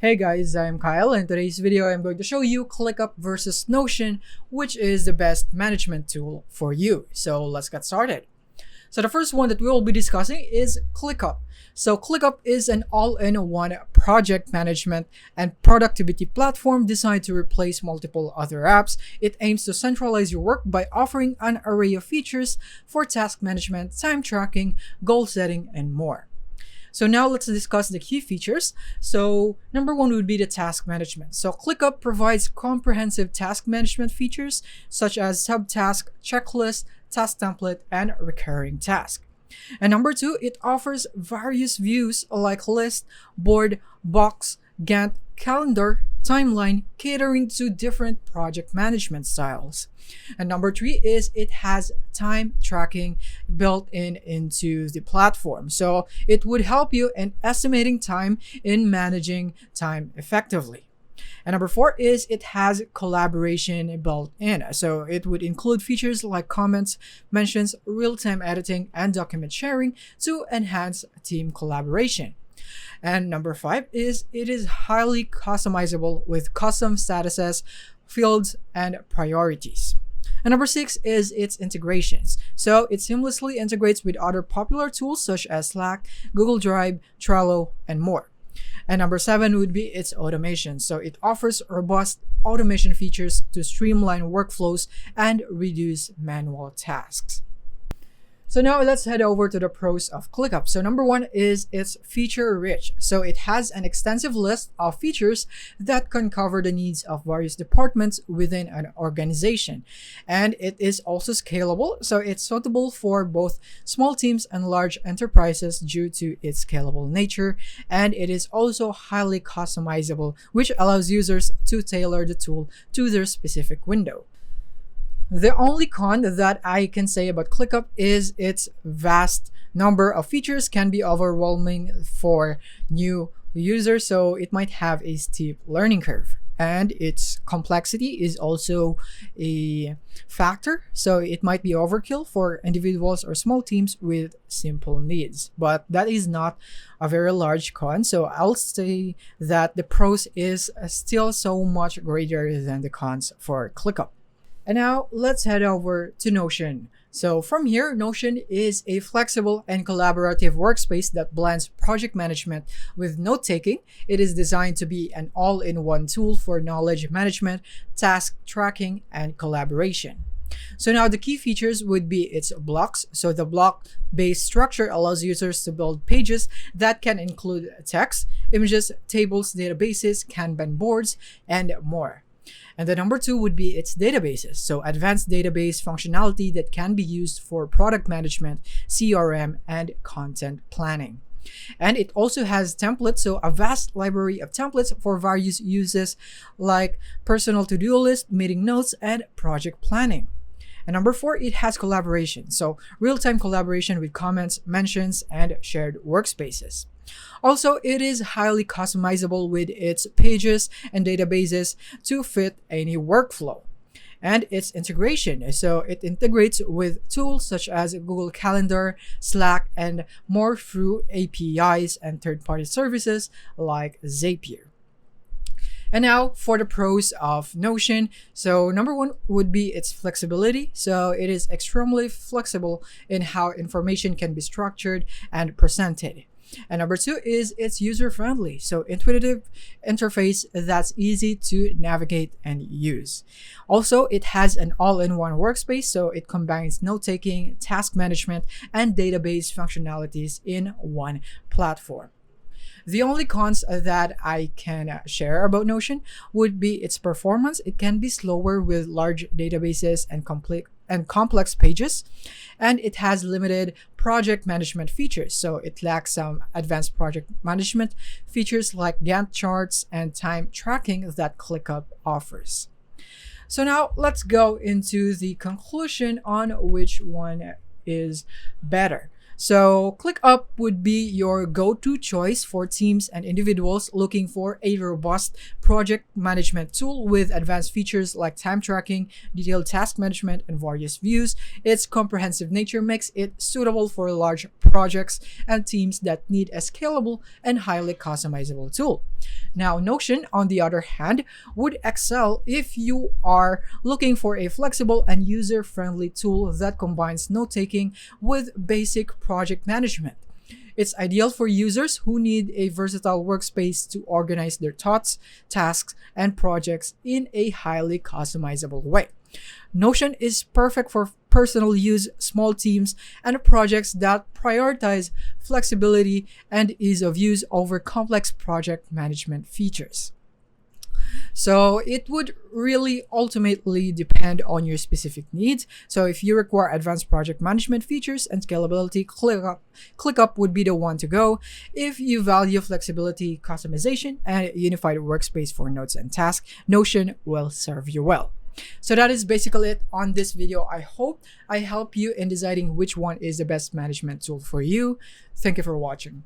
Hey guys, I'm Kyle, and in today's video I'm going to show you Clickup versus Notion, which is the best management tool for you. So let's get started. So the first one that we will be discussing is Clickup. So Clickup is an all-in-one project management and productivity platform designed to replace multiple other apps. It aims to centralize your work by offering an array of features for task management, time tracking, goal setting, and more. So now let's discuss the key features. So number one would be the task management. So ClickUp provides comprehensive task management features such as subtask, checklist, task template, and recurring task. And number two, it offers various views like list, board, box, Gantt, calendar, timeline, catering to different project management styles. And number three is it has time tracking built into the platform. So it would help you in estimating time in managing time effectively. And number four is it has collaboration built in. So it would include features like comments, mentions, real-time editing, and document sharing to enhance team collaboration. And number five is it is highly customizable with custom statuses, fields, and priorities. And number six is its integrations. So it seamlessly integrates with other popular tools such as Slack, Google Drive, Trello, and more. And number seven would be its automation. So it offers robust automation features to streamline workflows and reduce manual tasks. So now let's head over to the pros of ClickUp. So number one is it's feature rich. So it has an extensive list of features that can cover the needs of various departments within an organization. And it is also scalable. So it's suitable for both small teams and large enterprises due to its scalable nature. And it is also highly customizable, which allows users to tailor the tool to their specific window. The only con that I can say about ClickUp is its vast number of features can be overwhelming for new users, so it might have a steep learning curve. And its complexity is also a factor, so it might be overkill for individuals or small teams with simple needs. But that is not a very large con, so I'll say that the pros is still so much greater than the cons for ClickUp. And now let's head over to Notion. So from here, Notion is a flexible and collaborative workspace that blends project management with note-taking. It is designed to be an all-in-one tool for knowledge management, task tracking, and collaboration. So now the key features would be its blocks. So the block-based structure allows users to build pages that can include text, images, tables, databases, Kanban boards, and more. And the number two would be its databases. So advanced database functionality that can be used for product management, CRM, and content planning. And it also has templates, so a vast library of templates for various uses like personal to-do list, meeting notes, and project planning. And number four, it has collaboration. So real-time collaboration with comments, mentions, and shared workspaces. Also, it is highly customizable with its pages and databases to fit any workflow. And its integration. So it integrates with tools such as Google Calendar, Slack, and more through APIs and third-party services like Zapier. And now for the pros of Notion. So number one would be its flexibility. So it is extremely flexible in how information can be structured and presented. And number two is it's user-friendly, so intuitive interface that's easy to navigate and use. Also, it has an all-in-one workspace, so it combines note-taking, task management, and database functionalities in one platform. The only cons that I can share about Notion would be its performance. It can be slower with large databases and complex pages, and it has limited project management features. So it lacks some advanced project management features like Gantt charts and time tracking that ClickUp offers. So now let's go into the conclusion on which one is better. So ClickUp would be your go-to choice for teams and individuals looking for a robust project management tool with advanced features like time tracking, detailed task management, and various views. Its comprehensive nature makes it suitable for large projects and teams that need a scalable and highly customizable tool. Now, Notion, on the other hand, would excel if you are looking for a flexible and user-friendly tool that combines note-taking with basic project management. It's ideal for users who need a versatile workspace to organize their thoughts, tasks, and projects in a highly customizable way. Notion is perfect for personal use, small teams, and projects that prioritize flexibility and ease of use over complex project management features. So it would really ultimately depend on your specific needs. So if you require advanced project management features and scalability, ClickUp would be the one to go. If you value flexibility, customization, and a unified workspace for notes and tasks, Notion will serve you well. So that is basically it on this video. I hope I help you in deciding which one is the best management tool for you. Thank you for watching.